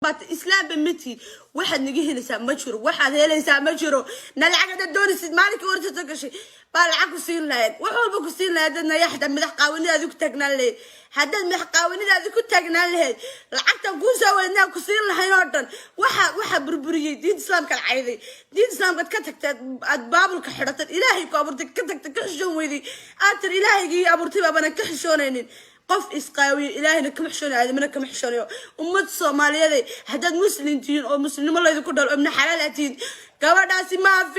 بات إسلام بمتي واحد نجيه لسا مجرور واحد هي لسا مجرور نلعب الدوري سيد مالك ورثة تقشي بالعكس سين لهاد وحول بكسين لهاد إنه يحدى مدح قاوني هذوك تجنا له هذا مدح قاوني هذوك تجنا له لعبت جوزة وإنه كسين لهاي نردن واحد بربري دين إسلام كالعادي دين إسلام قد كتكت أدباب الكحرة الإلهي كأبرتك كتكت كحشون وذي أتر إلهي جي أبرتي بابنا كحشونين قف إسقاوي إلهي نكم حشون هذا منكم حشونيو أمة الصومالية هذا مسلمين أو مسلم الله يذكر دول أمن حلالتين كواداسي ما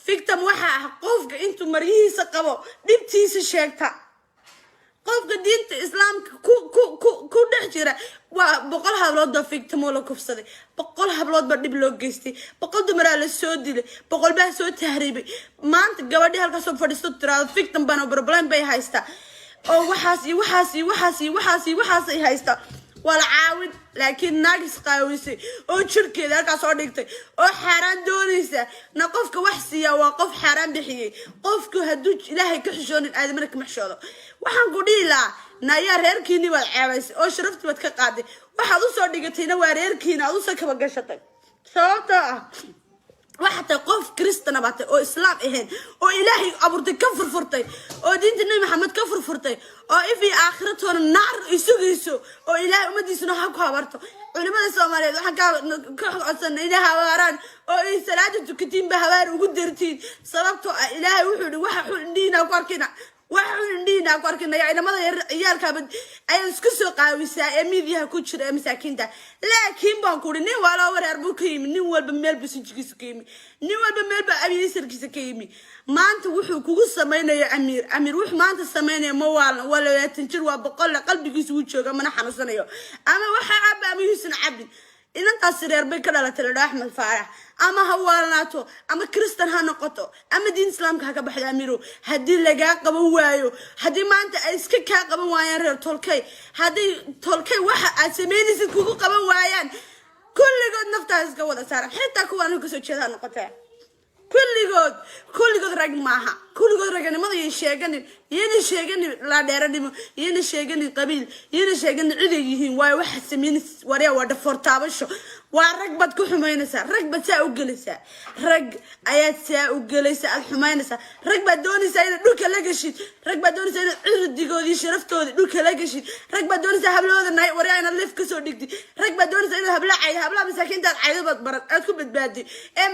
فيكتم وحى قفك أنتم مريس قبوا دبتيس الشيكتا قفك دين الإسلام كو نحجرة وبقولها بلاد فيكتم ولا كفصدي بقولها بلاد بدي بلوج جستي بقول دمر السود بقول به سود تهريبي ما أنت قوادي هالكسب فريستو ترى فيكتم بانو بربلان بي هايستا أو وحاسي هايستا ولا عاود لكن ناقص قاويسي أو شركة ذاك صادقتي أو حرام دونيسة نقفك وحسية وقف حرام بحيي قفك هدوج إلهي كحشون الآدمينك محشوده وحنقولي لا نايا ريركيني والعاويس أو شرفت بتكقادي وحدو صادقتينا وريركينا أدو سكبا قشتك صوتا وحتى قف كريستنا باتي أو إسلام إهين أو إلهي أبورتي كفر فرتي أو دين النبي محمد كفر فرتي أو إفي آخرتهم النار يسوق أو إلهي أمدي سنو حكو هبارتو علماء الصومالية وحكا كحصن إلهي هواران أو إيه سلادة كتين بهوار وقدرتين صلبتو إلهي وحول دينا وكاركينا وحول دينا وكاركينا يعني ماذا يالك أبد أي اسكسو قاويسا أميديها كوتشر مساكين دا لكن بانكوري ني ولا ورهربو كيمي ني والبا ميل بسنجيس كيمي ني والبا ميل با أبي سركيس كيمي ما أنت وحو كوكو سمينا يا أمير وح ما أنت سمينا يا موال ولا تنشر وبقول قلبي كيسوي شو كمان حنصنا يو أما وح عب أمي يسن عبد إن أنت سرير بكرة لا ترى أحمد فارح أما هوالناتو أما كريستن هنقطو أما دين إسلام كهك بحد أميرو هدي لقى قبوايو هدي ما أنت إسكك قبوايان رير تولكي هدي تولكي واحد أسميني سكوكو قبوايان كل جود نفتح إسكوا صار حتى كوانو كسر شيء هنقطع كل جود رجل معها كل جود رجل ما يشيغني ينشيغني لا ديرني ينشيغني قبيل ينشيغني عديهم واي واحد سمين وريا ورد فورتابشو ورقبة كحمينسا رقبة ساء وجلسا رق آيات ساء وجلسا الحمينسا رقبة دوني سايد دوك لاجشيد رقبة دوني سايد عرض ديجودي شرفتو دوك لاجشيد رقبة دوني سايد هبلود الناي وريانا الليف كسر ديكتي رقبة دوني سايد هبلا مساكين تاع عيد بتبرد أتكون بتبادي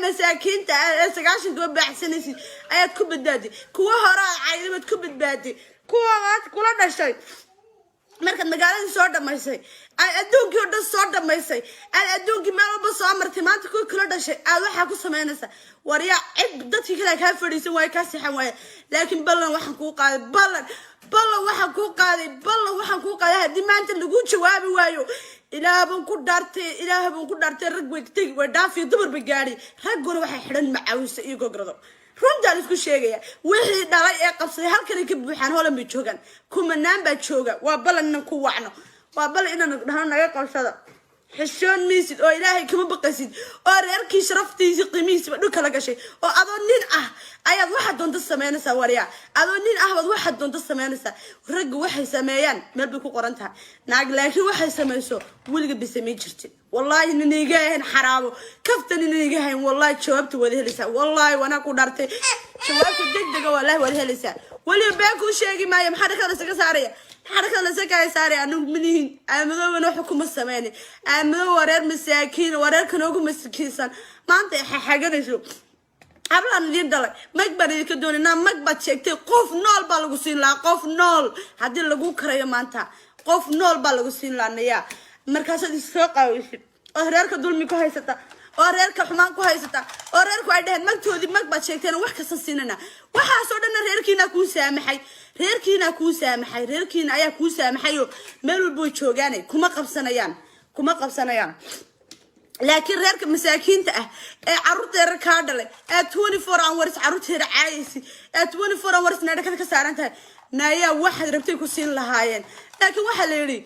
مساكين تاع سجاشن كوب بحسنسي آيات كوب بتبادي كوا هراء عيد بتكون بتبادي كوا كلنا نشتري marka magaalada soo dhamaysay ay adduunkii oo dhan soo dhamaysay ay adduunkii meel walba soo martay maanta ku kala dhashay aad waxa ku sameynaysaa wariya cid dadkii kale ka fadhiisan way ka sixan way laakiin ballan waxaan ku qaaday ballan waxaan ku qaaday hadii maanta lagu jawaabi waayo ilaahan ku dhaartay rag wegtay way dhaafi dumar bagaari raguna waxay xidhan macaawisa iyo gogrado runta isku sheegaya wixii dhalay ee qabsaday halkan ka buuxaan hoolan bay joogan kumanaan baa jooga waa balan ku wacno waa balan inaan dhahan naga qabsada xishoon miisid oo ilaahay kama baqaysid oo reerkii sharaftiisa qiimihiisa dhulka la gashay oo adoo nin ah ayaad waxa doonta sameynaysaa wariya adoo nin ah waxa doonta sameynaysaa rag waxay sameeyaan meel bay ku qoran tahay naag laakiin waxay sameyso waliga bisamay jirtay wallahi ninigayn xaraabo kaftan ninigayn wallahi jawaabta wada helaysaa wallahi wana ku dhartay jawaabta degdega wallahi wada helaysaa wali baa ku sheegi maayo maxaa kala saga saaraya حركة لسكاي ساري أنا منين أمدو وأنا حكومة سماني أمدو ورير مساكين ورير كنوجو مسكيسان ما أنت حاجة نشوف قبل أن يدلك مقبل يكدوني نام مقبل شكتي قف نول بالغسين لا قف نول هذي اللي كريه ما أنت قف نول بالغسين لا نيا مركز السوق أوش أهرير كدول ميكو هايستا أهرير كحمان كو هايستا أهرير كوعدين مقتودي مقبل شكتي أنا وحكي سننا وحاسودنا رير كينا كون سامحي reerkiina ku saamaxay reerkiina ayaa ku saamaxayo meel walba joogaanay kuma qabsanayaan laakiin reerka masaakiinta ah ee caruurteeda ka dhalay ee 24 hours caruurteeda caayisi ee 24 hours naadka ka saaran tahay naaya waxaad rabtay ku siin lahaayeen laakiin waxa la yiri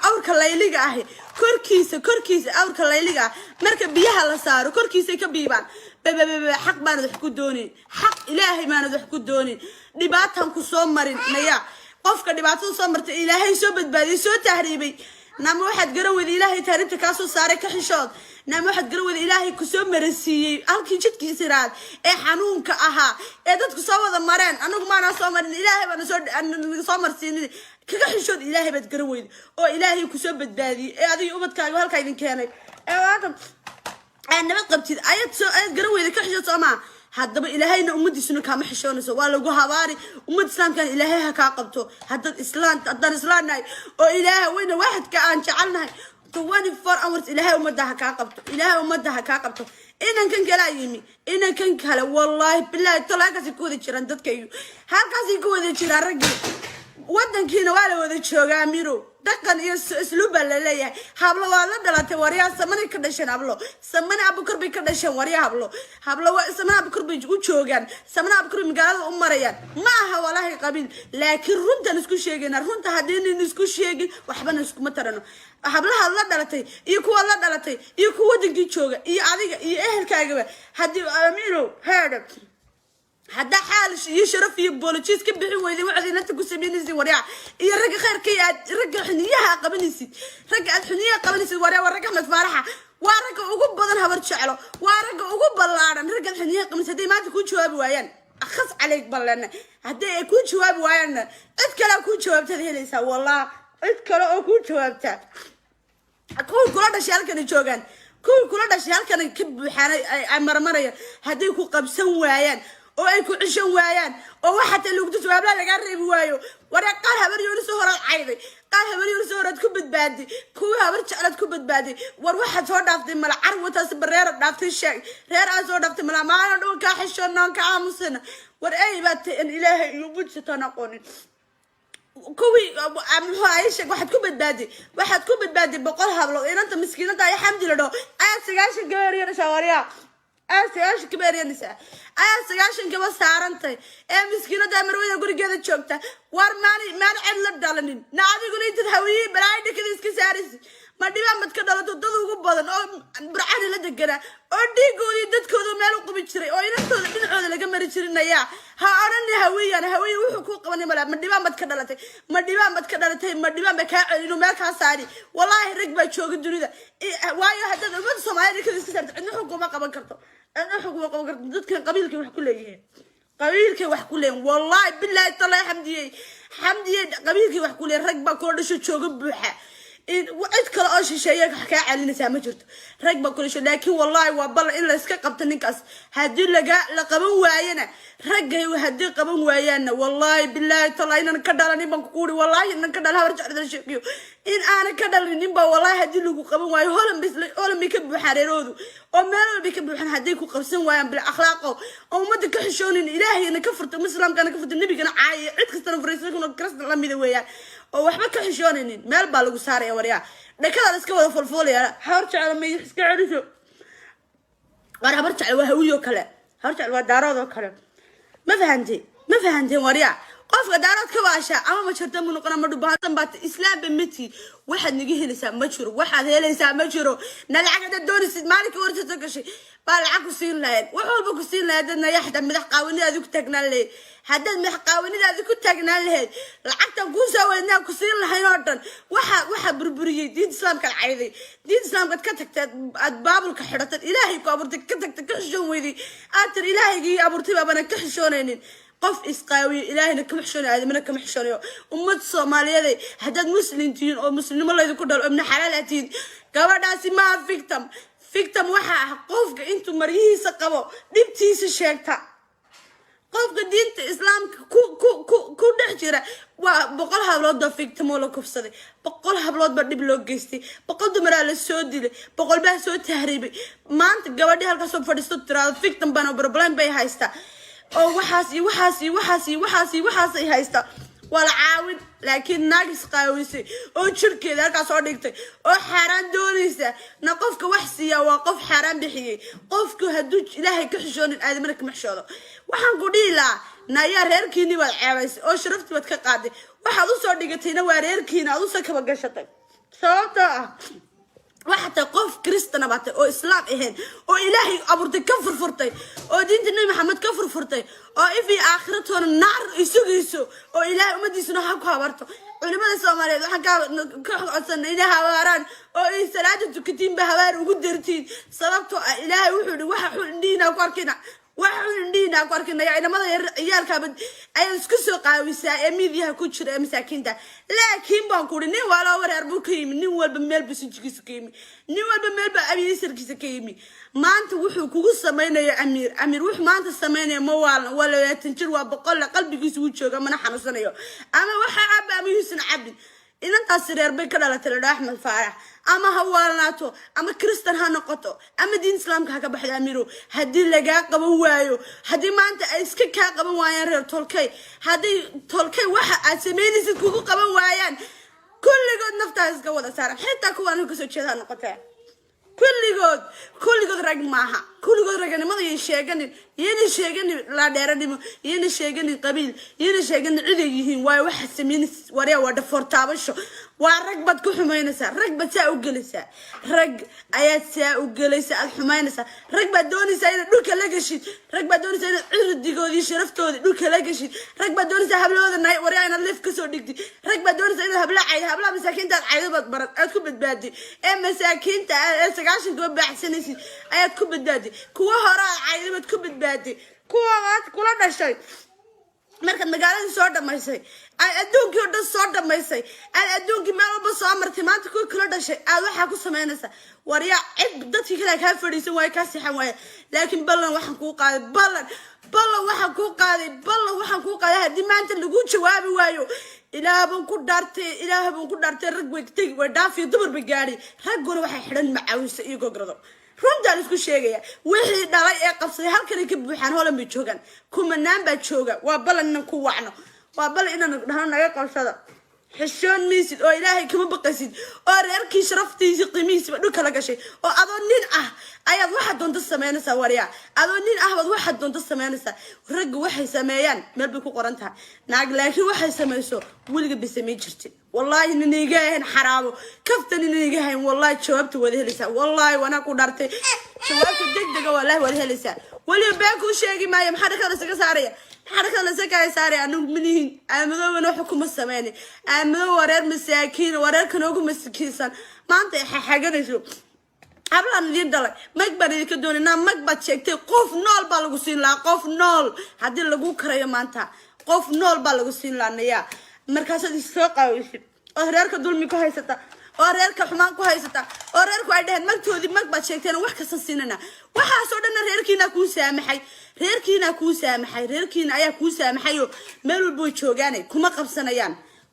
awrka layliga ah korkiisa awrka layliga marka biyaha la saaro korkiisa ka biibaan حق ما ندحكو دوني حق إلهي ما ندحكو دوني دباتهم كسوم مرين نيا قفك دباتهم صمرت إلهي سو بدبادي سو تهريبي نام واحد قرا وذي إلهي تاريبت كاسو ساري كحشود نام واحد قرا وذي إلهي كسو مرسي هالكي جد كيسيرات حنون كأها دتك سوا ذا مرين أنا ما أنا صامر إلهي أنا صور أنا صامر سيني كحشود إلهي بتقرا وذي أو إلهي كسو بدادي هذه أمت كاي وهالكاين كانت واقم أنا ما قبتي آيات قرا وذي كحشود سما هذا إلهينا أمد سنو كام حشون سوا لو جوها باري أمد إسلام كان إلهيها كعقبته هذا الإسلام ناي أو إله وين واحد كأن شعلنا 24 hours إلهي أمدها كعقبته إلهي أمدها كعقبته إن كان كلا يمي إن كان كلا والله بالله طلع كاسي كودي شران تذكيو هل كاسي كودي شران رجل ودن كينا ولا ودن شوغا ميرو دقن اسلوب لليه hablo waa la dhalatay wariya samani ka dhashan hablo samani abukar bay ka dhashan wariya hablo samani abukar bay u joogan samani abukar magaalada u marayaan ma aha walahi qabiil laakiin runtan isku sheegayna runta hadeen isku sheegin waxbana isku ma tarano hablaha la dhalatay iyo kuwa la dhalatay iyo kuwa wadankii jooga iyo adiga iyo ehelkaaga hadii amiiro head هذا حال يشرف يبولوجيس كبير ويدي وعدي نتا كسبينيسي وريا يا رجع خير كي رجع حنيها قبلنيسي رجع الحنيها قبلنيسي وريا ورجع متفارحة ورجع وقوب بدن هبرت شعله ورجع وقوب بلارن رجع الحنيها قبلنيسي دي ما تكون شواب ويان أخص عليك بلنا هذا يكون شواب ويان أذكر أكون شواب تذي ليس والله أذكر أكون شواب تا أكون كل هذا شيء كان يشوفان كل هذا شيء كان يكب حنا مرمرة هذا يكون قبسن ويان oo ay ku cishan waayaan oo waxa ta lagu tusaabla laga reebi waayo wara qaar habar yoon soo horan cayday qaar habar yoon soo horad ku badbaadi kuwa habar jeclad ku badbaadi war waxa soo dhaaftay mal carwataas bareer dhaaftay sheeg reer aan soo dhaaftay mal maana dhow ka xishoonaan ka aamusana war ay baatay in ilaahay iyo budjatana qonin kuwi amxu ay sheeg waxaad ku badbaadi boqol hablo inanta miskiinada ay xamdi la dhoo ay 9 gabar yar shawariya أسياش كبير يا نساء أسياش كبير سارنتي مسكينة دامر ويا قولي كذا شوكتا وارماني مان عدل الدالنين نادي قولي تدهوي برايد كذا إسكسارس ما ديما متكدلة تدو قبضن أو برعاني لدقنا أودي قولي دتكودو مالو قبيشري أو ينتو بنعود لك مريشرين يا ها أرني هوي أنا هوي وحقوق قواني ملا ما ديما متكدلتي ما ديما بكاء إنه مالك هساري والله ركبة شوك الدنيا وايو هذا المد سماعي كذا إسكسارس إنه حكومة قبل كرتو أنا حكومة قبل كرتو دتك قبيلك وح كله قبيلك وح كله والله بالله طلع حمدي قبيلك وح كله ركبة كل شو بوحة وعد كلا شيء حكى على النساء ما جرت ركبة كل شيء لكن والله وبلا إلا سكقبت النكاس هدي لقبوا ويانا رجع وهدي قبوا ويانا والله بالله طلعنا نكدرني بنقولي والله إن كدرها ورجع هذا الشيء إن أنا كدرني ووالله هدي له قبوا ويا هولم بيكب حريرودو وما بيكب حن هديك وقبسن ويا بالأخلاق أو ما تكحشون إلهي أنا كفرت مسلم كان كفرت النبي كان عاي عد كستنا فريسك ونكرست لمي ذويا أو وحبا كحشونين مال بالغ صار يا وريا لكذا اسكوا فلفول يا حرج على ما يسكعرسو وانا برجع وهويو كلا هرجع الودارات كلا ما فهمتي وريا قف دارات كواشا أما ما شرط من قنا مدو بهاتن بات إسلام بمتي واحد نجيه لسان مشرو واحد هي لسان مشرو نلعب الدور سيد مالك ورثة كشي بالعكو سين لهاد وحول بكو سين لهاد إنه يحد مدح قاوني هذوك تجنا له هذا مدح قاوني هذوك تجنا له لعبت جوزة وإنه كسين لهايناتن واحد بربري دين إسلام كالعيدي دين إسلام قد كتكت أدباب الكحرة إلهي كأبرتك كتكت كحشون ويدي أتر إلهي جي أبرتي بابنا كحشونين قف إسقاوي إلهي نكمحشون هذا من كمحشون أمة الصومالية هذا مسلمين أو مسلمين الله يذكر دول ابن حلالتين كبرداسي ما فيكتم وحا قفك انتو مريهي سقبو دبتيس الشيكتا قفك دينت إسلام كو نحجرة وبقولها بلود فيكتم ولا كفصدي بقولها بلود بدي بلوج جستي بقول دمرة للسودي بقول بها سود تهريبي ما أنت جوادي هالك صوب فدستو ترى فيكتم بانو بربلان بي هايستا أو وحاسي هايستا والعاون لكن ناقص قاويسي أو شركة ذاك صادقتي أو حرام دونيسة نقفك وحسية وقف حرام بحيي قفك هدوج إلهي كحشون الآدمينك محشوده وحنقولي لا نايا ريركيني والعاويس أو شرفتي وتكقادي وحدو صادقتينا وريركينا أدو سكبا قشطي صوتا وحتى قف كريست kristana baatay oo islaam ahayn oo ilaahay abuurtay ka furfurtay oo diinta nabi maxamed ka furfurtay oo ifi aakhiratoona naar isugayso oo ilaahay ummadiisuna ha ku habarto culimada Soomaaliyeed waxaan ka codsanay inay hawaaraan oo ay salaada tukatiin ba hawaar ugu dartiin sababtoo ah ilaahay wuxuu waxa xundina ku arkina waxaan ku arkina inamada ciyaalka ay isku soo qaawisaa ee midiyaha ku jira masaakiinta laakiin baan ku nin wala wareer buu ka yimi nin walba meel bisinjigiisa ka yimi nin walba meel ba abiisirkiisa ka yimi maanta wuxuu kugu sameeyay amiir wuxuu maanta sameeyay ma wala 20 jir waa boqol qalbigiisa uu jooga mana xanuunsanayo ama waxa aaba amiisan cabdi inantaas reer bay ka dhalatay Axmed Faarax ama hawaalnaato ama kristan ha noqoto ama diin islaamka ka baxda amiiro hadii laga qaban waayo hadii maanta ay iska ka qaban waayaan reer tolkay hadii tolkay waxa aad sameynaysid kugu qaban waayaan kulligood naftaas ka wada saaran xitaa kuwaan ka soo jeedaa noqotay kulligood rag maaha kulligood raganimada ay sheeganin la dheeradimo yeen sheeganin qabiil yeen sheeganin cid ay yihiin way waxa sameeyay wariya wada fortaabasho waa rag bad ku xumaynaysa rag bad saa u galaysa rag ayaad saa u galaysa aad xumaynaysa rag bad doonaysa in dhulka la gashid rag bad doonaysa in cirdigoodi sharaftooda dhulka la gashid rag bad doonaysa hablooda wariya in leef ka soo dhigtid rag bad doonaysa in habla masaakiinta caydad baran aad ku badbaadi ee masaakiinta sagaashan doo baaxsanaysid ayaad ku badbaadi kuwa hore caydad ku badbaadi kuwa aad kula dhashay marka magaalada soo dhamaysay ay adduunkii oo dhan soo dhamaysay ay adduunkii meel walba soo martay maanta ku kala dhashay aad waxa ku sameynaysa wariya cid dadkii kale ka fadhiisan way ka sixan way laakiin ballan waxaan ku qaaday ballan waxaan ku qaaday hadii maanta lagu jawaabi waayo ilaahay baan ku dhaartay rag way tagi way dhaafi dumar ba gaari raguna waxay xidhan macaawisa iyo gogrado runta isku sheegaya wixii dhalay ee qabsay halkan ka buuxaan hoolan bay joogan kuma naan ba jooga waa balan inaan ku wacno waa balan inaan dhahan naga qabsada xishoon miisid oo ilaahay kama baqaysid oo reerkii sharaftiisa qiimihiisa dhulka la gashay oo adoo nin ah ayaad waxa doonto sameynaysaa wariya adoo nin ah waxa doonto sameynaysaa rag waxay sameeyaan meel bay ku qoran tahay naag laakiin waxay sameeyso waliga bisamay jirtay wallahi niniga ahan xaraabo kaftan niniga ahan wallahi jawaabta wada helaysaa wallahi wana ku dhartay jawaabta degdeg wallahi wada helaysaa wali baa ku sheegi maayo maxaa kala isaga saaraya حركة لسكاي ساري أنو منين أمدو ونو حكومة سماني أمدو ورير مساكين ورير كنوغو مسكيسان ما أنت حاجة نشوف قبل أن يدلك مكبر يكدوني نام مكبر شكتي قف نول بالغسين لا قف نول هادي لغو كريا ما أنت قف نول بالغسين لا نيا مركز السوق ويشي ورير كدول ميكو هايستا ورير كحمان كو هايستا ورير كو عدهن مكتودي مكبر شكتين وحكا سنسيننا waxaasoo dhan reerkiina ku saamaxay reerkiina ayaa ku saamaxayo meel walba joogaan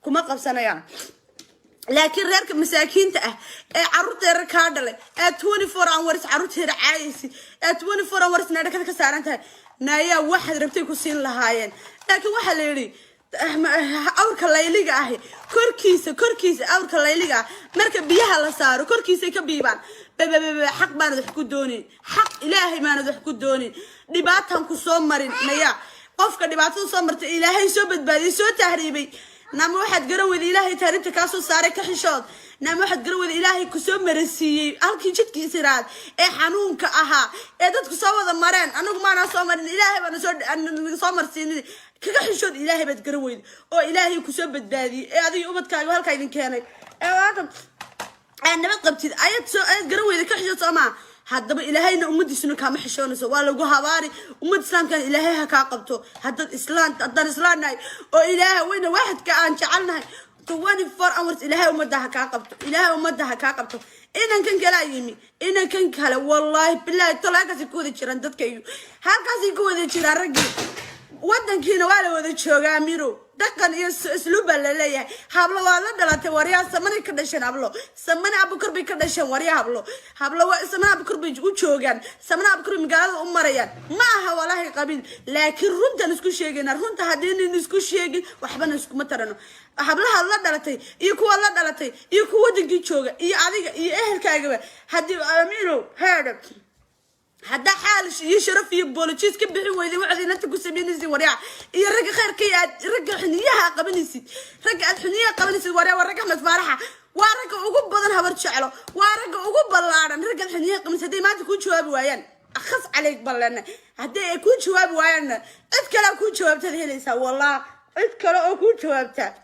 kuma qabsanayaan laakiin reerka masaakiinta ah ee caruurteeda ka dhalay ee 24 hours caruurteeda caayisi ee 24 hours naadka ka saaran tahay naaya waxaad rabtay ku siin lahaayeen laakiin waxa la yiri awrka layliga ah korkiisa awrka layliga marka biyaha la saaro korkiisa ka biibaan حق ما ندح كدوني حق إلهي ما ندح كدوني دباتهم كسوم مرين نيا قفك دباتهم صمرت إلهي سبت بدي سو تهريبي نام واحد قروي إلهي تهريب تكاسو سارك كحشاد نام واحد قروي إلهي كسوم مرسي ألكي جد كيسراد إيه حنون كأها إيه دت كسوة ضمرين أنا ما أنا صامرين إلهي وأنا سود أنا صامر سيني كحشاد إلهي بتقروي أو إلهي كسوم بدي إيه هذه يوم تكاي هالكاين كانك إيه أنا ما قبتي أيات قروي ذا كحجة طمع هذا إلهينا أمد سنو كام حشون سوا لو جوهاري أمد إسلام كان إلهيها كعقبته هذا الإسلام هذا الإسلام ناي أو إله وين واحد كأن شعلنا تواني فور أمرت إلهي أمدها كعقبته إلهي أمدها كعقبته إن كان كلا يمي إن كان كلا والله بالله طلع كذي كودي شران تذكيو هل كذي كودي شران رجل ودن كينا ولا وذا شوغا ميرو دقن اسلوب لليه حبلو ولا دلات وريا سمني كدشن حبلو سمني ابو كربي كدشن وريا حبلو سمني ابو كربي جوجان سمني ابو كربي مغالada u marayaan ma aha walahi qabiil laakiin runta isku sheegayna runta hadeen isku sheegin waxbana isku ma tarano hablaha la dhalatay iyo kuwa la dhalatay iyo kuwa wadankii jooga iyo adiga iyo ehelkaaga hadii amiiro heeda هذا حال يشرف يبولوجيس كبير ويدي وعدي أنت كسبين زي وريع يرجع خير كي رجع حنيها قبل نسيت رجع الحنية قبل نسيت وريع ورجع متفرحة ورجع وجوب بدن هبرت شعله ورجع وجوب بلارن رجع حنيه قمت هدي ما تكون جواب ويان أخص عليك بلنا هدي يكون جواب ويان أذكر أكون جواب تذهل ليس والله أذكر أكون جواب تا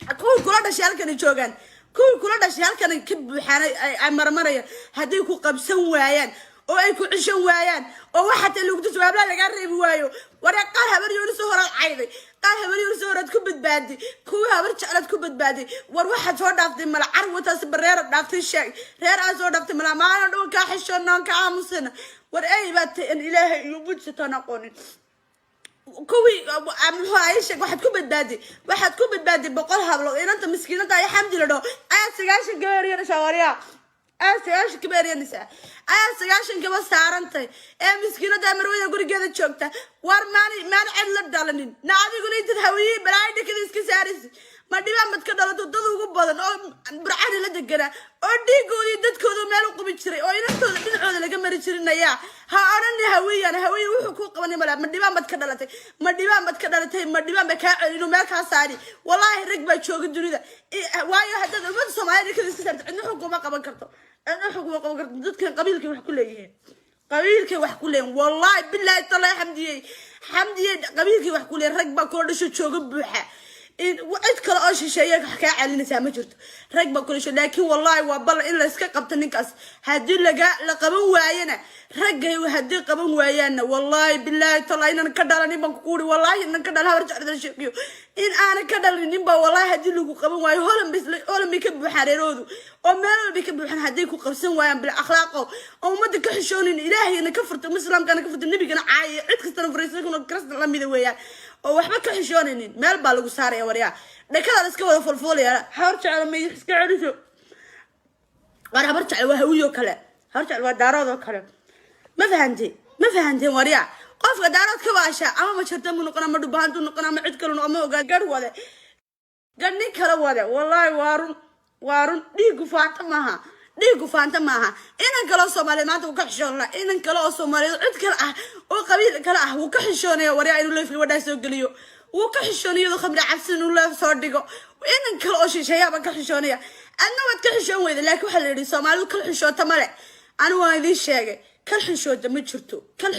أكون كل شيء كان يجوعان كل شيء كان كب حنا مرمرة هدي يكون قبسن ويان أو يكون عشان ويان أو حتى لو كنت جواب لا لقرب وياه ورا قالها بريون سهرة عيدي قالها بريون سهرة كبت بادي كوها برجع كبت بادي وروحت صور دافت ملا عروة تسبرير دافت الشيء رير صور دافت ملا ما أنا دو كحشون نان كعامسنا ورأي بات إن إله يبود ستناقوني كوي عملوا عايشة واحد كبت بادي بقولها بلو إن أنت مسكينة ده الحمد لله سجاش الجواري شواريا سجاش كبير يا نساء سجاشن كبا سارنتي مسكينة ده مروية قولي جذا شوكتا وارماني عدل الدالنين نعادي قولي تدهوي برايدي كذا اسكساريس ما ديبان بتكدلا تدودو قبضان او برعاني لدقنا او دي قولي دادكودو ميلو قبي جري او ينفتو دنعودا لغا مري جرين يا ها أراني هوي وحو كو قباني ملا ما ديبان بتكدلتي ما ديبان بكاعلينو ميلكا ساري والله رقبا شوق الدنيا وايو هداد المد سومالي كذا اسكسارت عندنا حكومة قبان كرتو أنا حكومة قبان كرتو دادك قبيلك وحكو ليهين قبيلك وحكو ليهين والله بالله طلع حمدي قبيلك وحكو ليهين رقبا كوردشو شوق بوحا وعد كلا شيء حكى علينا سامجرت ركبة كل شيء لكن والله وبلا إلا إسكا قبت النكاس هدي لقبن ويانا رجع وهدي قبن ويانا والله بالله طلعنا نكدرني بنقول والله إن كدرها ورجع هذا الشيء إن أنا كدرني نبى والله هدي له قبن ويا هولم بيكب حريرودو وما بيكب حن هديك وقرصن ويا بالأخلاق أو ما تكحشون إلهي أنا كفرت مسلم كان كفرت النبي كان عاي عد كستنا فريسك ونكرست لما ذويا أو وحبا كحشونين مال بالغ صار يا وريا لكذا اسكوا فلفوليا هرجع على ما يسكع عليه وانا برجع وهويو كله هرجع ودارود كله ما فهمتي وريا قف دارود كواشا اما ما شرط من نقنا ما دبانتو نقنا ما عيد كلو ما اوغا وده غني كلا وده والله وارن ديغو فانتا ماها إن كلا Soomaali maanta ka xishoon la in kala Soomaali cid kala ah oo qabiil kala ah uu ka xishoonay wariya inuu leeyahay wada soo galiyo uu ka xishoonay khamri cabsin uu leeyahay soo dhigo in kala oo shisheeyaba ka xishoonay anna wad ka xishoon weeyda laakiin waxa la yiri Soomaali kala xishoota male anu waan idin sheegay kala xishoota ma jirto kala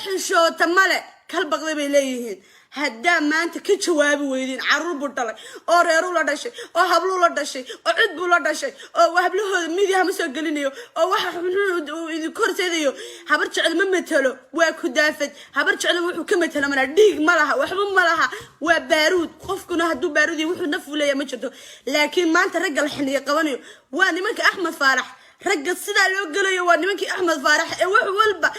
xishoota male kala baqday bay leeyihiin هدا ما أنت كجواب ويدين عروب بطلع أو ريرو لا دشي أو هبلو لا دشي أو عدبو لا دشي أو وهبلو ميديا مسجلينيو أو واحد من كورسيديو هبرجع الممثلو وكدافد هبرجع له وكمثله من الديق ملها وحبم ملها وبارود خوفكنا هدو بارودي وحو نفولة يا مجدو لكن ما أنت رجل حنية قوانيو وأنا منك أحمد فارح رجل صدا لو قليو وأنا منك أحمد فارح وحولبا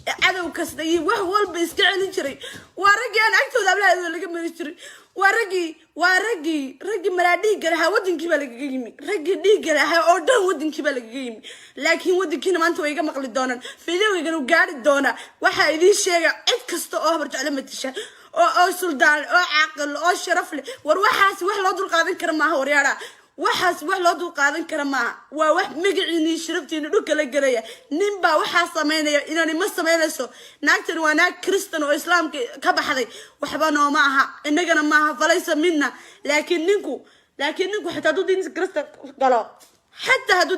عدو كسدي وحول بيسكعني جري ورجع أنا أكتب دبلة هذا اللي كمان يشتري ورجي مرادي جرها ودن كي بالك جيمي رجي دي جرها أردن ودن كي بالك جيمي لكن ودن كي ما أنتوا يجمع مقلد دونا في ذي ويجنوا قاعد دونا واحد ذي الشيء كستو برجع لما تشاء أو سلطان أو عقل أو شرف لي وروحاس وحلا دول قاعدين كرمها وريانا waxaas wax loo dul qaadan kara ma waa wax magaciini sharaftiina dhulka la galaya ninba waxa sameeynaya inaan ma sameeyayso naagtan waa naag kristan oo islaamka ka baxday waxba noo ma aha inagana ma aha falaysa minna laakiin ninku xitaa duu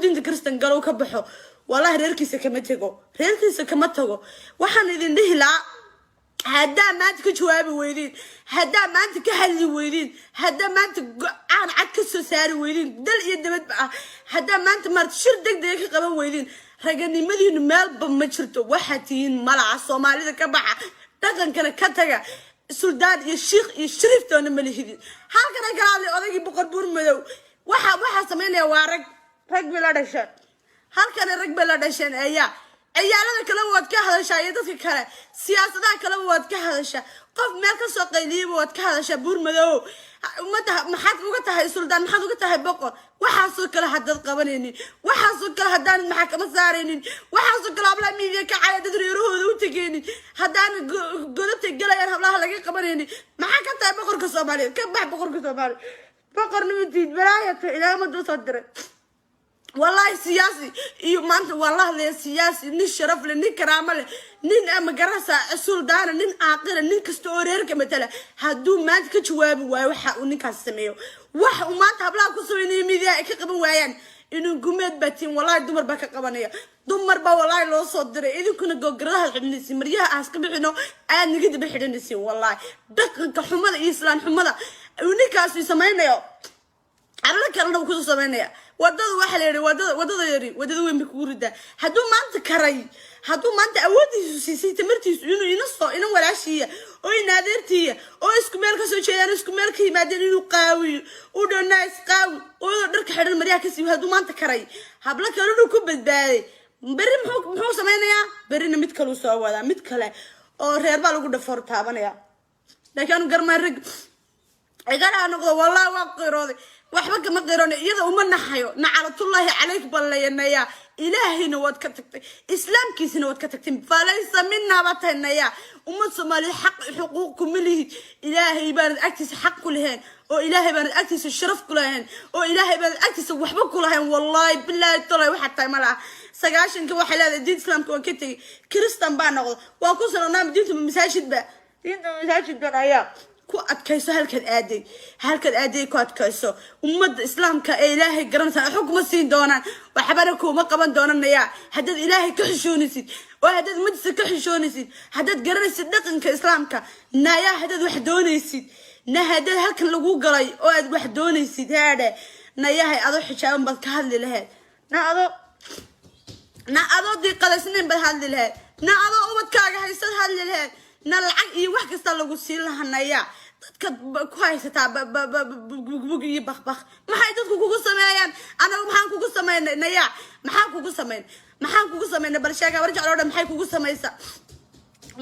diinta kristan galo ka baxo wallahi reerkiisa kama tago waxaan idin dhihi laa هدا ما أنت كجواب ويدين هدا ما أنت كهلي ويدين هدا ما أنت عن عكس ساري ويدين دل يدمت بقى هدا ما أنت مرت شردك ديك قبل ويدين رجعني مليون مال بمشرته وحتين ملع الصومالي ذا كبحة تكن كنا كتجا سلطان الشيخ الشريف تونا مليهدين هالكنا قال لي أذكي بقربور مدو waxa sameynaya waa rag bila dhashay halkan rag bila dhashay ayaalada kale waad ka hadashaa dadka kale siyaasadaha kale waad ka hadashaa qof meel ka soo qayliyo waad ka hadashaa buur madow umada maxaad uga tahay suldaan maxaad uga tahay boqor waxa soo kale hadad qabanaynin waxa soo kale hadaan maxkamad saaraynin waxa soo kale abla miidiya ka caayad dadreerahooda u tagaynin hadaan godobta galayaan hablaha laga qabanaynin maxaa ka tahay boqorka Soomaaliyeed ka bax boqorka Soomaaliyeed boqornimadiid baraayata ilaa ma doo soo diray والله سياسي ما أنت والله لي سياسي نين شرف لي نين كرامة نين أما جراسة أصول دارا نين عاقلة نين كستورير كمثلا هدو ما أنت كجواب وح ونين كاستميو وح وما أنت هبلا كسويني ميديا كقبل ويان إنه جمد بتين والله دمر بك قبنية دمر با والله لو صدر إذا كنا جوجرها النسي مريها أسكب إنه أنا نجد بحد النسي والله دق كحملة إسلام حملة ونين كاس يسمعنا يا أنا كنا وكذا سمعنا wadada waxa la yiri wadada weyn ku urida haduu maanta karay haduu maanta awoodiisu siisay tamartiisu inuu walaashiya oo inaadeertiya oo isku meel ka soo jeedaan isku meel ka yimaadeen inuu qaawiyo u dhonays qaawi oo dharka xidhan mariya ka sii haduu maanta karay habla kale inuu ku badbaaday bari muxuu sameeynaa barina mid kale soo wada mid kale oo reer baa lagu dhafoor taabanaya laakiin garma rag igala noqdo wallahi waa qirooday waxba kama qirone iyada uma naxayo nacalatullahi calayk ballaynaaya ilaahina wad ka tagtay islaamkiisina wad ka tagtay falaysa minna batanaya umma Soomaali xaq xuquuqku milihi ilaahay baan agtiisa xaq ku lahayn oo ilaahay baan agtiisa sharaf ku lahayn oo ilaahay baan agtiisa waxba ku lahayn wallahi billahi tolay waxa tahay malaha sagaashanka waxa leedahay diin islaamka waa ka tagay kristan baa noqdo waa ku sanoonaa diinta masaajid baa ayaa ku adkayso halkad aaday ku adkayso ummada islaamka ee ilaahay garanaysa xukuma siin doonaan waxbana kuma qaban doonanaya hadad ilaahay ka xishoonisid oo hadad madisa ka xishoonisid hadad garanaysid dhaqanka islaamka naaya hadad wax doonaysid hadad halkan lagu galay oo aad wax doonaysid haade nayahay ado xijaaban bad ka hadli lahayd na ado diiqadaysnayn bad hadli lahayd na ado ubadkaaga haysad hadli lahayd na lacag iyo wax kasta lagu siin lahanaya dadka ku haysataa bug iyo bakbak maxay dadku kugu sameeyaan anagu maxaan kugu sameeynaa maxaan kugu sameeynaa bal sheega warjac loo dhan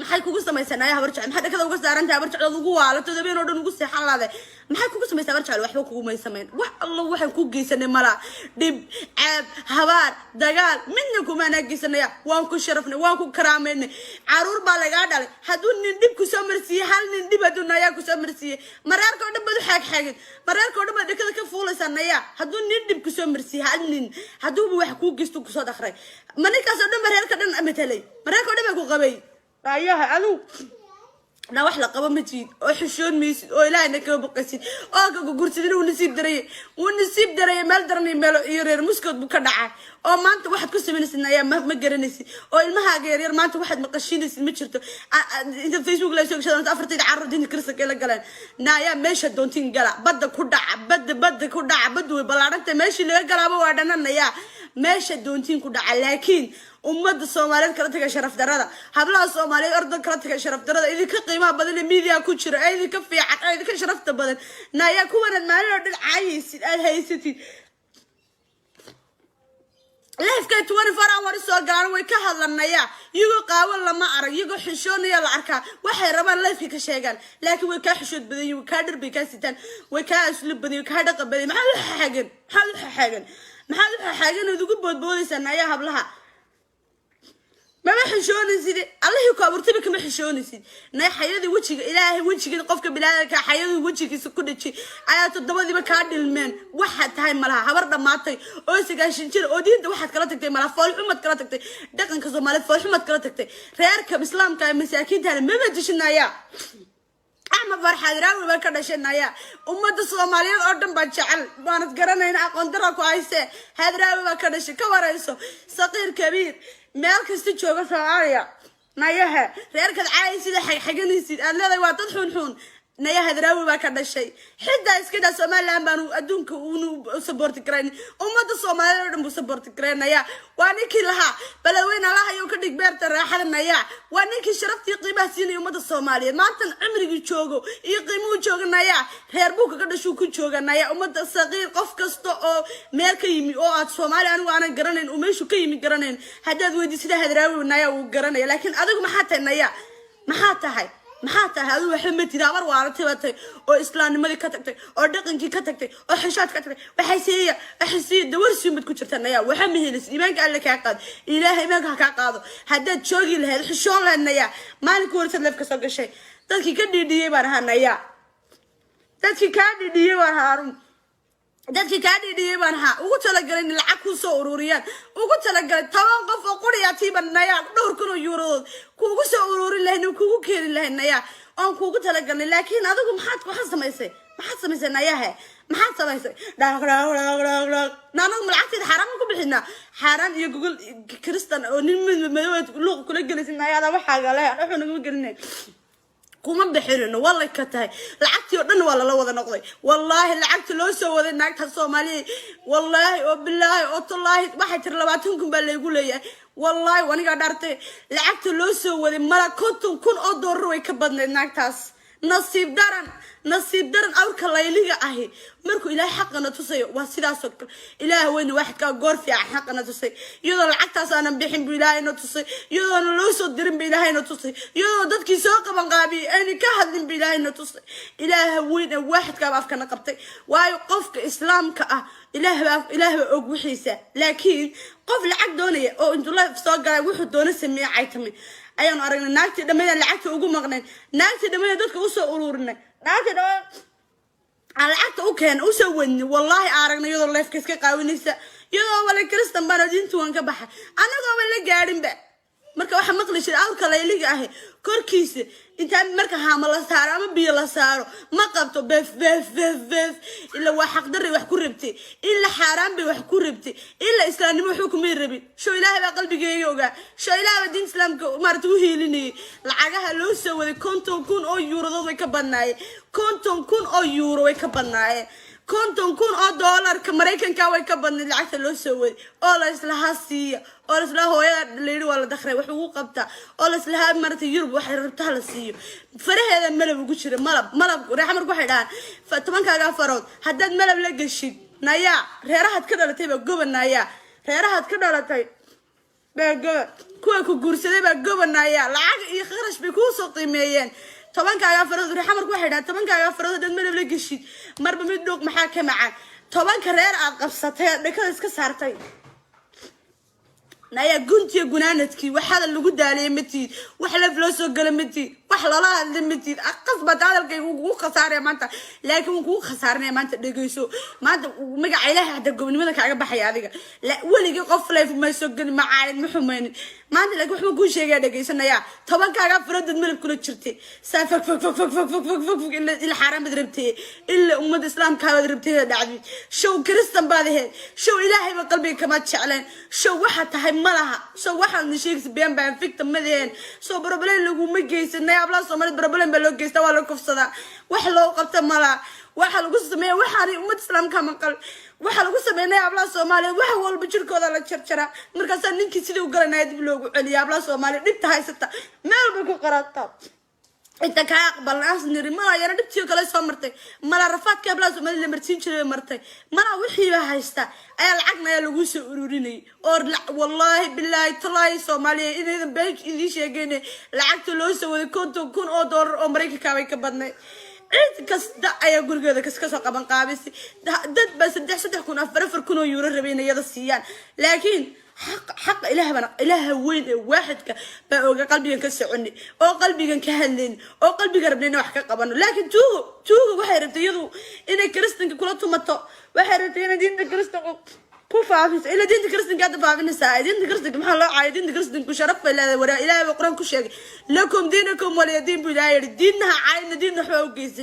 maxay kugu sameeysaa naya warjac maxay dhakada uga saarantahay warjac ugu waalato dabeen oo dhan ugu seexan laade maxay kugu sameeysaa warjac waxba kugu may sameyn wax alla waxay ku geysanay mala dib caab habaar dagaal midna kuma naageysanaya waan ku sharafnay waan ku karaameynay caruur baa laga dhalay haduu nin dib ku soo marsiiyay hal nin dib aduu naya ku soo marsiiyay mareerka oo dhan bad xaagin mareerka oo dhan bad dhakada ka fuulaysaa naya haduu nin dib ku soo marsiiyay hal nin haduu wax ku geysto ku soo dhakhray manikaas oo dhan mareerka dhan amatalay mareerka oo dhan ku qabay ayaha adu na wax la qabo ma jiid oo xishoon miisid oo ilaahna ka baqasid oo ka gursidin uu nasiib daray meel darnay meel iyo reer muskood bu ka dhacay oo maanta waxaad ku sameynaysid ayaa ma garanaysid oo ilmahaaga yar maanta waxaad maqashinaysid ma jirto inta Facebook la soo gashay afartayda carruur diinta kristanka la galeen naaya meesha doontiin gala badda ku dhaca badda ku dhaca baddu way balaarantay meeshii laga galaabo waa dhananaya meesha doontiin ku dhaca laakiin ummada Soomaaliyeed kala taga sharaf darada hablaha Soomaaliyeed ordan kala taga sharaf darada idinka qiimaha badan ee media ku jira idinka fiican idinka sharafta badan naaya kuwan maalin oo dhan caayaysid aad haysatid leefka 24 hours soo gaar way ka hadlanaya iyago qaawan lama arag iyago xishoonaya la arkaa waxay rabaan leefka ka sheegan laakiin way ka xishood badan yihiin ka dhirbi ka sitaan way ka aslu badan ka dhaqan badan maxaa xagan ugu boodboodaysan ayaa hablaha ما حشونيسيد الله يكبر تبي كم حشونيسيد نا حياتي وجهك إلهي وجهك قفك بلادك حياتي وجهك سكون شيء آيات الدم دي بكاد المن واحد هاي ملها هبرد ماتي أوسك عشان شيء أودين واحد كراتك تي ملها فال حمد كراتك تي دكان كذا ملها فال حمد كراتك تي ريارك بإسلام كان مساكين تاني ما بديش النايا أحمد فرحة دراوي ما كنا شنايا أمة الصوماليين أردن بتشعل ما نتقرن هنا قندرة كويسة هذا دراوي ما كنا شن كوارثه صغير كبير مالك استشوفه فعالية نايها ريرك العايز إذا حاجنيسيد أنا لا يواتد حون نايها دراوي ما كنا شيء حدا إسكده سومال لامبانو أدونك ونو سبورت كرين أمة الصوماليين أردن بسبورت كرين نايا وانيك لها بلوين الله يوكدك بيرت الراحة نايا وانيك شرفت يقيمها سيني أمة الصوماليين ما أنت عمرك تشوجو يقيمون تشوج نايا هربوك كده شو كتشوج نايا أمة الصغير قف كستو أو مالك يمي أو الصومالي أنا وأنا جرنين ومشوا كيمي جرنين هذا ودي سيده دراوي نايا وجرنين لكن أدوك ما حتى نايا ما حتى هاي maxaa tahay adu waxay tidaamar waartay batay oo islaamnimada ka tagtay oo dhaqankii ka tagtay oo xishaad ka tagtay waxay dawarsi mid ku jirtana waxa mihilis iimaanka alle ka qaad ilaahay iimaanka ka qaado hadda joogi lahayd xishoon lahaynaya maalinku wartad leefka soo gashay dadkii ka dhidhiyay baan ahanaya dadkii ka dhidhiyay waan haarun dadkii kaa dhiidhiyey baan ahaa ugu talagalay in lacag ku soo ururiyaan ugu talagalay 10 qof oo quriyaatiiban nayaa dhowr kun oo yuurood kuugu soo ururin lahayn kuugu keeni lahayn nayaa aan kuugu talagalay laakiin adigu maxaad samaysay nayaha maxaad samaysay dhaaq naanu lacagteed xaraam ku bixinaa xaraan iyo gogol kristan oo nin madawad luuq kula gelisin nayaada waxa gale wuxuu nagu gelinay kuma bixirino wallahi ka tahay lacagtii oo dhan waa la wada noqday wallahi lacagtii loo soo waday naagta Soomaaliyeed wallahi oo billahi oo tallahi waxay tir 20 kun baa leeyahay leeyahay wallahi waniga dhartay lacagtii loo soo waday mala konton kun oo dollar way ka badneed naagtaas nasiib daran awrka layliga ahi markuu ilaahay xaqana tusayo waa sidaas oo kale ilaahay weyn waxa ka goor fiican xaqana tusay iyadoo lacagtaas aanan bixin buu ilaahayna tusay iyadoo loo soo dirin buu ilaahayna tusay iyadoo dadkii soo qaban qaabiyay aan ka hadlin buu ilaahayna tusay ilaahay weyn waxa ka afkana qabtay waayo qofka islaamka ah ilaahay og wixiisa laakiin qof lacag doonaya oo intuu la soo galay wuxuu doona sameeyay tami ayaan aragnay naagtii dhameeyay lacagta ugu maqneen naagtii dhameeyay dadka u soo ururinay naagtii dhameeyay lacagta u keen u soo wadni wallahi aragnay iyadoo leefka iska qaawinaysa iyadoo wala kristan baan diintu waan ka baxay anagoo wala gaarin ba marka waxa maqli jiray awrka layliga ah korkiisa inta marka haama la saaro ama biyo la saaro ma qabto beef illa waa xaq darri wax ku rabtay illa xaraam bay wax ku rabtay illa islaamnimo xukumay rabin soo ilaahay baa qalbigeyga ogaa soo ilaahay diin islaamka marti u heelinay lacagaha loo soo waday 50 kun oo euro way ka badnaayeen 50 kun oo euro way ka badnaayeen 50 kun oo dollarka Mareykanka way ka badnayd lacagta loo soo waday oo la isla hasiya oo la isla hooyada leeyahay wala dakhray wax ugu qabta oo la isla martay Yurub wax rabta la siiyo faraheeda malab ugu jira malab reexmar ku xidhaan 10kaaga farood haddaad malab la gashid naya reerahaad ka dhalatay ba gobanaya reerahaad ka dhalatay baa kuwa ku guursaday baa gobanaya lacag iyo kharash bay ku soo qiimeeyeen 10kaaga farood reexmar ku xidhaan 10kaaga farood haddaad malab la gashid marba mid dhoog maxaa ka macaan 10ka reer aad qabsatay dhakada iska saartay naya guntiga gunaanadkii waxa lagu daalay matid wax la loo soo galay matid wax la hadlay matid aqasba hadalkay ugu khasaaray maanta laakiin ugu khasaaray maanta dhageyso maanta magaca ilaahay hada gobnimada kaaga baxay adiga la waliga qof leef ma soo gal macaalin muxumeyn maanta laakiin wax ma ku sheegay dhageysanaya 10kaaga faradad malab kula jirtay saafak fak ila xaraam rabtay illa ummad islaamka wada rabtay dhacdi show kristan baadahay show ilaahay ba qalbiga kama jeclaan show waxa tahay malaha soo waxaan sheegay been baan fikta madeen soo problem lagu ma geysanay abla Soomaaliyeed problem ba loo geystaa waa la kufsada wax loo qabta mala waxa lagu sameeyay waxa ummad islaamka maqal waxa lagu sameeyay abla Soomaaliyeed wax walba jirkooda la jarjara markaas ninkii sidii u galanay dib loogu celiyo abla Soomaaliyeed dhibta haysata meel ba ku qarata inta ka aqbalnaas niri mala yara dhibtii kale soo martay mala rafaadka abla Soomaaliyeed la martiin jiray martay mala wixii ba haysta ayaa lacagna lagu soo ururinay oo wallahi billahi tallahi Soomaaliyeed inay beej idin sheegeen lacagta loo soo waday 50 kun oo dollar oo Mareykanka way ka badnay cid kasta ayaa gurigeeda ka soo qaban qaabisay dad ba 3 kun 4 kun oo euro rabeen iyada siiyaan laakiin حق إله وين واحد بقى قلبي كسعني أو قلبي كهلين أو قلبي قربنا وحكي قبنا لكن تو واحد يضو إن كريستن كلهم متو واحد إن دين كريستن كوفافيس إلا دين كريستن قاعد فافين ساعة دين كريستن محل عايدين كريستن كشرف إلى وراء إله وقرآن كشيء لكم دينكم ولا دين بلاير دينها عين دين حوجيس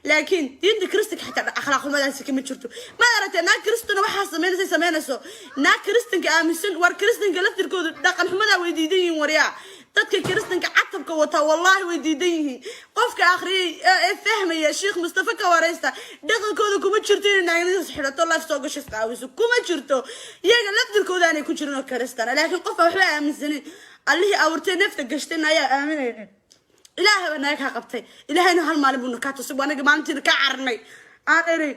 لكن دين كريستن حتى أخلاق المدرسة كم تشرتوا ما أردت أنا كريستن واحد سمينا سو نا كريستن كأمسن ور كريستن قلت الكود دقن حمدا ويديدين وريا dadka kiristanka catabka wata wallahi way diidan yihiin qofka akhriye fahmaya sheekh Mustafa ka wareysta dhaqankooda kuma jirto inay xirato life soo gashay qaawiso kuma jirto iyaga laftirkooda aanay ku jirin kiristan laakiin qof wax aaminsan allahi awrtay nafta gashteen ayaa aaminayeen ilaahay baa ka qabtay ilaahayna hal maalin buu ka tusay wanaga maalintii ka carnay aan eray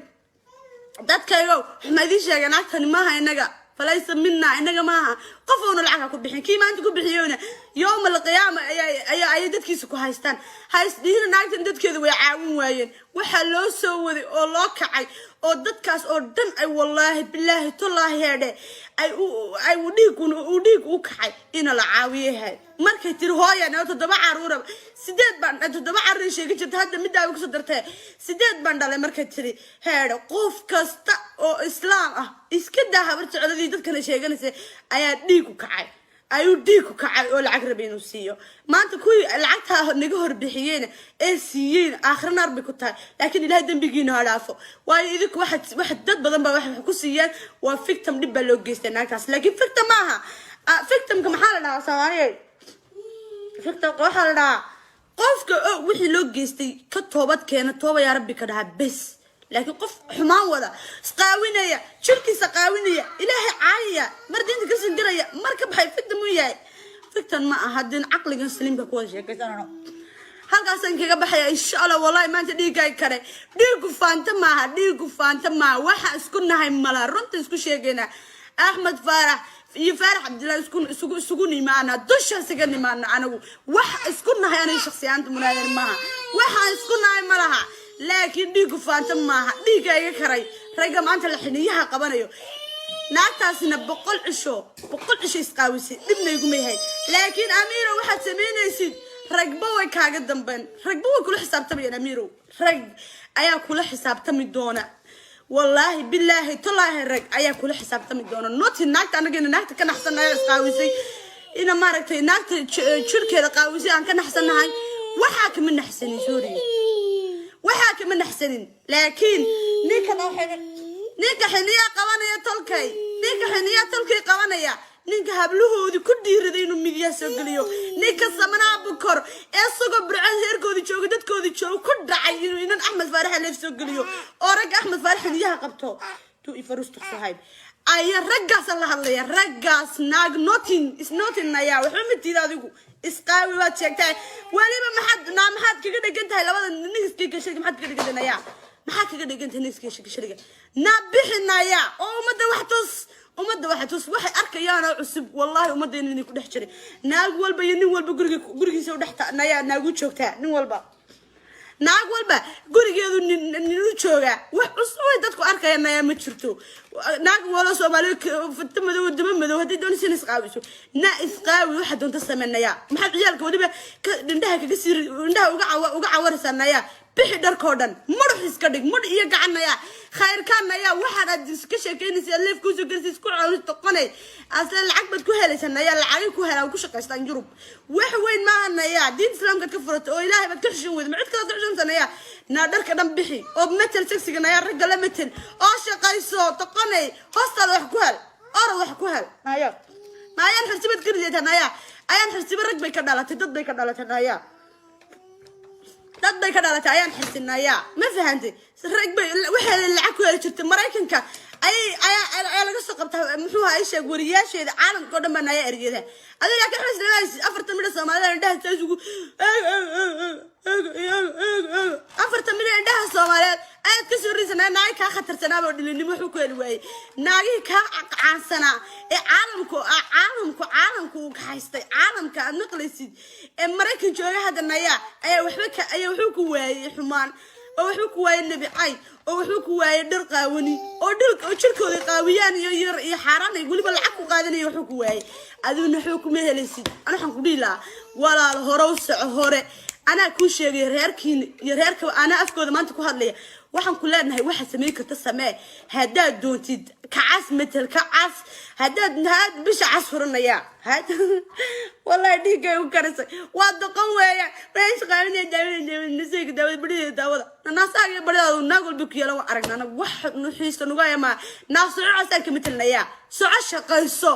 dadkaygo xumadi sheeganaa tan maaha inaga فليس منا إنك معها قفونا العكا كبحين كي ما أنت كبحيونا يوم القيامة أي دتكيس كهايستان هايستين ناقد دتكيد ويعاون وين وحلو سوودي أو لاكعي أو دتكاس أو دم أي والله بالله تالله هذا أي وديك وكعي إن العاوية هاي markay tiri hooyana toddoba caruur sideed baan toddoba caruur sheegay jirta hadda mid ay ku soo dartay sideed baan dhalay markay tiri heedo qof kasta oo islaam ah iska daa habar jecladii dadkana sheeganaysa ayaa dhiig ku kacay ayuu dhiig ku kacay oo lacag rabay inuu siiyo maanta kuwii lacagta naga horbixiyeen ee siiyeen aakhirna arbi ku tahay laakiin ilaahay dambigiina ha dhaafo waayo idinku wax dad badan baa wax ku siiyeen waa victim dib baa loo geystay naagtaas laakiin victim maaha victimka maxaa la dhahaa Soomaaliyeed fikta waxa la dhahaa qofka wixii loo geystay ka toobad keena tooba yaa rabbi ka dhaha bes laakiin qof xumaan wada isqaawinaya jirkiisa qaawinaya ilaahay caayaya mar diinta ka sindiraya marka baxay fikta mu yahay fiktan ma aha din aqligan saliimka ku sheekaysanano halkaasaan kaga baxaya insha Allah wallahi maanta dhiigay kare dhiigu faanta ma waxa isku nahay mala runta isku sheegayna Ahmed Farah يفرح عبد الله سكوني معنا دوش سكني معنا أنا وح سكوننا هي أنا شخصيا أنت مناير معها وح سكوننا هي ملها لكن ديكو فانتم معها ديك أي كراي رجع أنت الحنية قبنا نعتاسنا بقول عشو يسقاوسي ابن يقومي هاي لكن أميرة واحد سمينا يسيد رجبوا كاجد دمبن رجبوا كل حساب تبي أميرو أيا كل حساب تمي دونا والله بالله طلع الرج أيا كل حساب تمدونه نوت الناقة أنا جينا ناقة كان أحسن ناس قاوسي إن ما ركت ناقة شركة قاوسي أنا كان أحسن هاي وحاك من أحسن سوري وحاك من أحسن لكن نيك حنية قوانا يا تلكي قوانا يا نيك هبلوه ودي كل يردينو ميديا سوقليو نيك السمنة بكر السوق برعان هيركو دي شوق دتكو دي شوق كل دعينو إنن أحمد فارح اللي في سوقليو أورج أحمد فارح اللي قبته تو يفرس تخصهايب أي رجعس الله الله يا رجعس ناق nothing يا وحمد تيدا ديكو إسقاوي واتشكتاي ولي ما حد كده جنت هاي لبعض الناس كده شركة ما حد كده جنت يا ما حد كده جنت الناس كده شركة نبيحنا يا أو مدة ومدة واحد تصبح أركيانا عصب والله ومدة إني كل حشري ناقول بيني والبقرقي سو دحتا نايا ناقول شوكتا ناقول بقرقي نلو شوكا وعصب دتكو أركيانا يا متشرتو ناقول ولا سو مالك في التمدو والدمدو هدي دون سنس قاويسو نا إسقاوي واحد دون تسمعنا يا ما حد رجالك ودي عندها كسر عندها وقع ورثنا يا بحدر كودن مرحس كدق مر إياك عنا يا خير كان يا واحد كشة كينس يلف كوزو كرسي كل عروس تقني أصلا العقبة كهلة سنة يا العين كهلة وكش قيستان جروب وين معنا يا دين إسلام قد كفرت أو إلهي بتكش وذ معد كذا تعجن سنة يا نادر كدم بحي أو بمثل سكسي كنا يا رجال مثل أش قيسو تقني هسه روح كهل أروح كهل ما يا نحسبت كرزي تنايا أيام حسب الرجل كدالة تضد كدالة تنايا dad bay ka dhalatay ayaan xilsinayaa ma fahantay ragba waxa la lacag ku heli jirtay Mareykanka ay laga soo qabtay muxuu ahaa sheeg wariyaasheeda caalamka oo dhan baan ayaa ergeeda adiga ka xisleeyay 40 milyan Soomaaliyeed indhaha isugu 40 milyan indhaha Soomaaliyeed ay ka soo risanaa naay ka khatarsanaa oo dhilinimo wuxuu ku heli waayay naagi ka caansana ee caalamku ka haystay caalamka aad naqlaysid ee Mareykan jooga hadanaya ayaa wuxuu ku waayay xumaan oo wuxuu ku waayay nabicay oo wuxuu ku waayay dhir qaawani oo jirkooda qaawiyaan iyo xaraan ay waliba lacag ku qaadanayo wuxuu ku waayay aduna wuxuu ku mehelaysid ana waxaan ku dhilaa walaal hore u soco hore ana ku sheegay reerkiin iyo reerka ana afkooda maanta ku hadlaya waxaan ku leenahay waxa sameey karta samee hadaad doontid kacas metel kacas hadaad bisha casfuranaya wallahi dhigay u karisay waa doqon weeyaa meesh qaabinay daawada daawada bariida daawada naasaga bariida naagul bukiyala waa aragnana wax nuxiisa nuga yama naasoo asalka metelnaya soo shaqayso